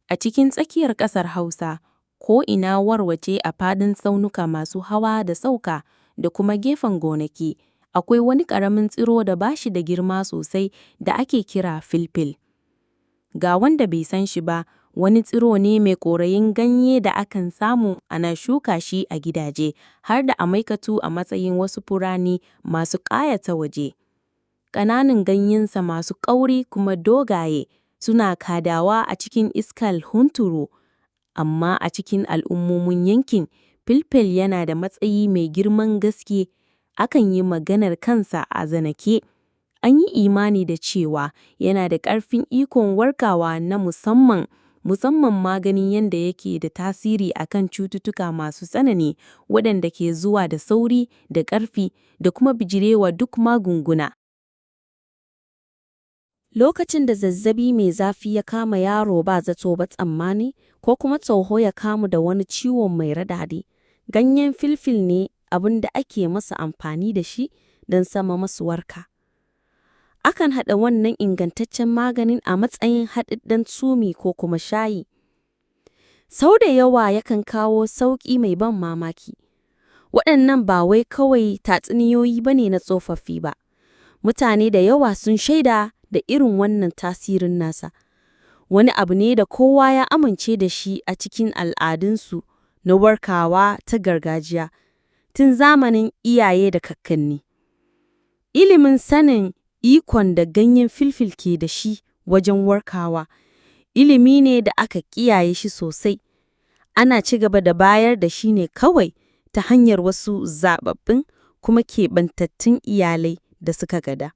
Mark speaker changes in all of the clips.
Speaker 1: A cikin tsakiyar ƙasar Hausa, ko'ina warwace a faɗin tsaunuka masu hawa da sauka da kuma gefen gonaki, akwai wani ƙaramin tsiro da ba shi da girma sosai da ake kira filfil. Ga wanda bai san shi ba, wani tsiro ne mai korayin ganye da akan samu ana shuka shi a gidaje, har da a ma'aikatu a matsayin wasu furanni masu ƙayata waje. Ƙananan ganyensa masu kauri kuma dogaye suna kadawa a cikin iskar hunturu, amma a cikin al'ummomin yankin, filfil yana da matsayi mai girman gaske. Akan yi maganar kansa a zanake. An yi imani da cewa yana da ƙarfin ikon warkarwa na musamman ma ganin yadda yake da tasiri akan cututtuka masu tsanani waɗanda ke zuwa da sauri da ƙarfi da kuma bijirewa duk magunguna.
Speaker 2: Lokacin da zazzabi mai zafi ya kama yaro ba zato ba tsammani, ko kuma tsoho ya kamu da wani ciwon mai raɗaɗi, ganyen filfil ne abin da ake masa amfani da shi don sama masu warka. Akan haɗa wannan ingantaccen maganin a matsayin haɗaɗɗen tsumi ko kuma shayi. Sau da yawa yakan kawo sauƙi mai ban mamaki. Waɗannan ba wai kawai tatsuniyoyi ba ne na tsofaffi ba. Mutane da yawa sun shaida da irin wannan tasirin nasa. Wani abu ne da kowa ya amince da shi a cikin al'adunsu na warkarwa ta gargajiya, tun zamanin iyaye da kakanni. Ilimin sanin ikon da ganyen filfil ke da shi wajen warkarwa, ilimi ne da aka kiyaye shi sosai. Ana ci gaba da bayar da shi ne kawai ta hanyar wasu zaɓaɓɓun kuma keɓantattun iyalai da suka gada.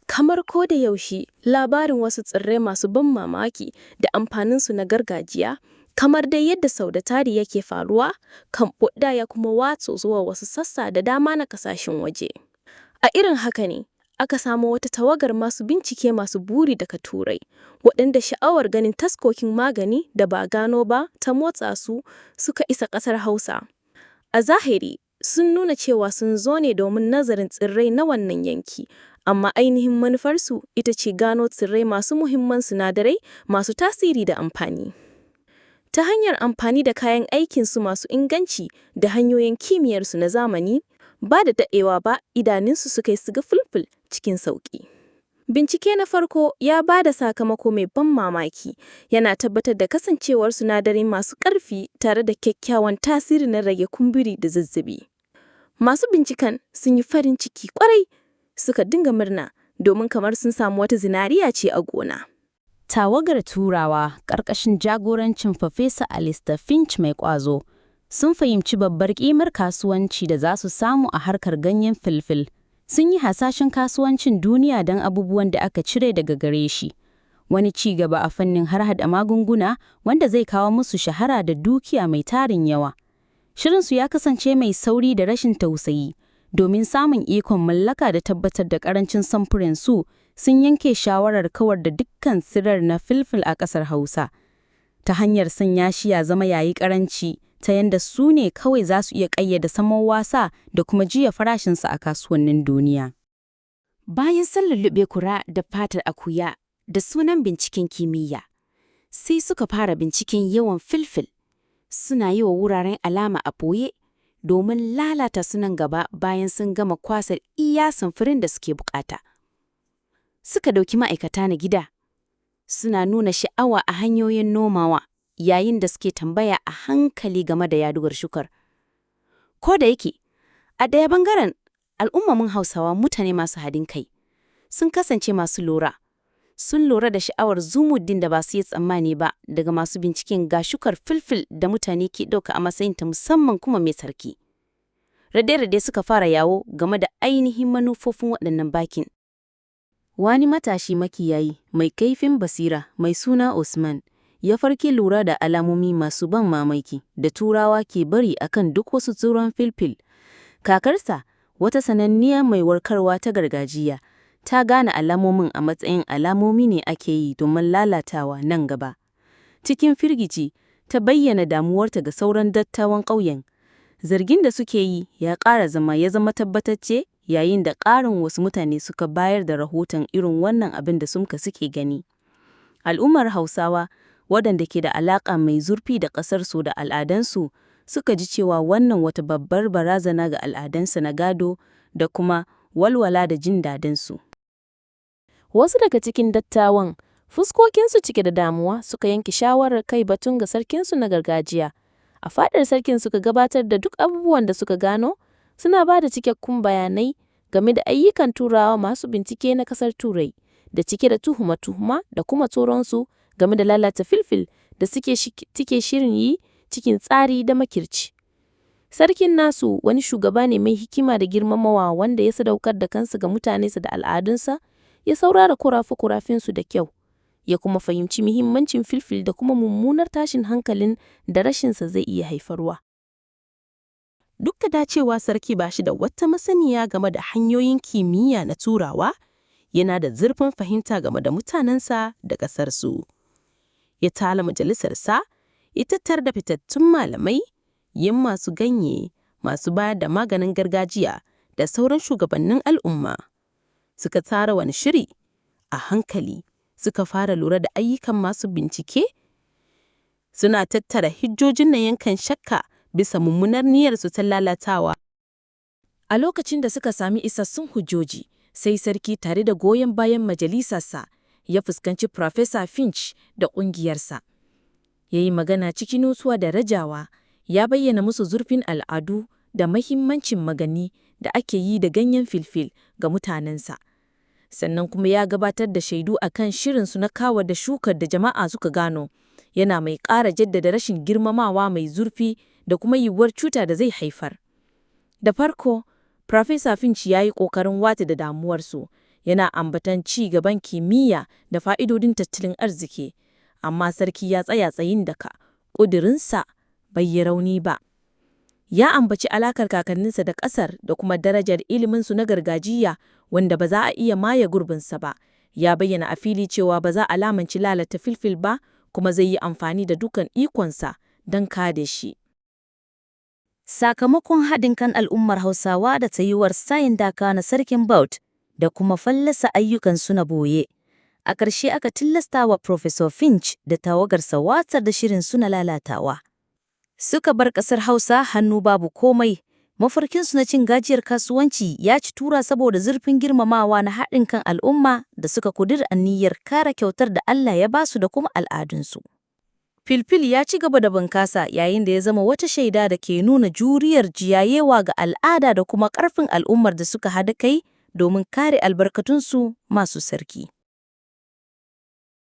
Speaker 3: Kamar ko da yaushe, labarin wasu tsirrai masu ban mamaki da amfaninsu na gargajiya, kamar dai yadda sau da tari yake faruwa, kan ɓuɗɗa ya kuma watso zuwa wasu sassa da dama na ƙasashen waje. A irin haka ne, aka samu wata tawagar masu bincike masu buri daga Turai, waɗanda sha'awar ganin taskokin magani da ba gano ba ta motsa su suka isa ƙasar Hausa. A zahiri, sun nuna cewa sun zo ne domin nazarin tsirrai na wannan yanki, amma ainihin manufarsu ita ce gano tsirrai masu muhimman sinadarai masu tasiri da amfani. Ta hanyar amfani da kayan aikinsu masu inganci da hanyoyin kimiyyarsu na zamani, ba da daɗewa ba idanunsu suka yi su ga filfil cikin sauƙi. Bincike na farko ya ba da sakamako mai ban mamaki, yana tabbatar da kasancewar sinadarai masu ƙarfi tare da kyakkyawan tasiri na rage kumburi da zazzabi. Masu binciken sun yi farin ciki ƙwarai, suka dinga murna domin kamar sun samu wata zinariya ce a gona.
Speaker 2: Tawagar Turawa ƙarƙashin jagorancin Farfesa Alistair Finch mai ƙwazo sun fahimci babbar ƙimar kasuwanci da za su samu a harkar ganyen filfil. Sun yi hasashen kasuwancin duniya don abubuwan da aka cire daga gare shi. Wani ci gaba a fannin harhaɗa magunguna wanda zai kawo musu shahara da dukiya mai tarin yawa. Shirinsu ya kasance mai sauri da rashin tausayi. Domin samun ikon mallaka da tabbatar da ƙarancin samfurin su, sun yanke shawarar kawar da dukkan tsirar na filfil a ƙasar Hausa, ta hanyar sanya shi ya zama yayi ƙaranci, ta yanda su ne kawai za su iya ƙayyade samar wasa da kuma jiya farashinsa a kasuwannin duniya.
Speaker 4: Bayan sun lullube kura da fatar akuya da sunan binciken kimiyya, sai suka fara binciken yawan filfil. Suna yi wa wuraren alama a ɓoye domin lalata su nan gaba bayan sun gama kwasar iya samfurin da suke bukata. Suka ɗauki ma'aikata na gida, suna nuna sha'awa a hanyoyin nomawa yayin da suke tambaya a hankali game da yaduwar shukar. Ko da yake, a ɗaya bangaren al'ummomin Hausawa mutane masu haɗin kai sun kasance masu lura. Sun lura da sha'awar zumuddin da ba su yi tsammani ba daga masu binciken ga shukar filfil da mutane ke ɗauka a matsayin ta musamman kuma mai sarki. Rade-rade suka fara yawo game da ainihin manufofin waɗannan bakin.
Speaker 1: Wani matashi makiyayi mai kaifin basira mai suna Usman ya farke lura da alamomi masu ban mamaki da Turawa ke bari akan duk wasu tsiron filfil. Kakarsa, wata sananniya mai warkarwa ta gargajiya, ta gane alamomin a matsayin alamomi ne ake yi domin lalatawa nan gaba. Cikin firgici, ta bayyana damuwarta ga sauran dattawan ƙauyen. Zargin da suke yi ya zama tabbatacce yayin da ƙarin wasu mutane suka bayar da rahoton irin wannan abin da suke gani. Al'ummar Hausawa,
Speaker 2: waɗanda ke da alaƙa mai zurfi da ƙasarsu da al'adansu, suka ji cewa wannan wata babbar barazana ga al'adansu na gado da kuma walwala da jin daɗinsu.
Speaker 3: Wasu daga cikin dattawan, fuskokinsu cike da damuwa, suka yanke shawarar kai batun ga sarkinsu na gargajiya. A fadar sarkin suka gabatar da duk abubuwan da suka gano, suna ba da cikakkun bayanai game da ayyukan Turawa masu bincike na kasar Turai, da cike da tuhuma-tuhuma da kuma tsoronsu game da lalata Filfil da suke shirin yi cikin tsari da makirci. Sarkin nasu wani shugaba ne mai hikima da girmamawa wanda ya sadaukar da kansa ga mutanensa da al'adunsa, ya saurara kurafe-kurafensu da kyau, ya kuma fahimci muhimmancin Filfil da kuma mummunar tashin hankalin da rashinsa zai iya haifarwa.
Speaker 1: Duk da dacewa sarki ba shi da wata masaniya game da hanyoyin kimiyya na Turawa, yana da zurfin fahimta game da mutanensa da ƙasarsu. Ya tala majalisarsa, ya tattar da fitattun malamai, yin masu ganye, masu bayar da maganin gargajiya da sauran shugabannin al'umma. Suka tsara wani shiri a hankali, suka fara lura da ayyukan masu bincike, suna tattara hujjojin na yankan shakka bisa mummunar niyyarsu ta lalatawa. A lokacin da suka sami isassun hujjoji, sai sarki tare da goyon bayan majalisarsa ya fuskanci Professor Finch da ƙungiyarsa. Ya yi magana cikin nutsuwa da rajawa, ya bayyana musu zurfin al'adu da mahimmancin magani da ake yi da ganyen filfil ga mutanensa. Sannan kuma ya gabatar da shaidu a kan shirinsu na kawar da shukar da jama'a suka gano, yana mai ƙara jaddada rashin girmamawa mai zurfi da kuma yiwuwar cuta da zai haifar. Da farko, Professor Finch ya yi ƙoƙarin wata da damuwarsu, yana ambatan ci gaban kimiyya da fa'idodin tattalin arziki, amma sarki ya tsaya tsayin daka, ƙudurinsa bai yi rauni ba. Ya ambaci alakar kakanninsa da ƙasar da kuma darajar iliminsu na gargajiya wanda ba za a iya maye gurbinsa ba. Ya bayyana a fili cewa ba za a lamunci lalata Filfil ba, kuma zai yi amfani da dukan ikonsa don kare shi.
Speaker 2: Sakamakon haɗin kan al'ummar Hausawa da tsayuwar sayin daka na sarkin Baut da kuma fallasa ayyukansu na boye, a ƙarshe aka tilasta wa Professor Finch da tawagarsa watsar da shirin suna lalatawa. Suka bar ƙasar Hausa hannu babu komai. Mafarkinsu na cin gajiyar kasuwanci ya ci tura saboda zurfin girmamawa na haɗin kan al'umma da suka ƙudiri aniyar kare kyautar da Allah ya basu da kuma al'adunsu. Filfil ya ci gaba da bunƙasa yayin da ya zama wata shaida da ke nuna juriyar jiyayewa ga al'ada da kuma ƙarfin al'ummar da suka haɗa kai domin kare albarkatunsu masu sarki.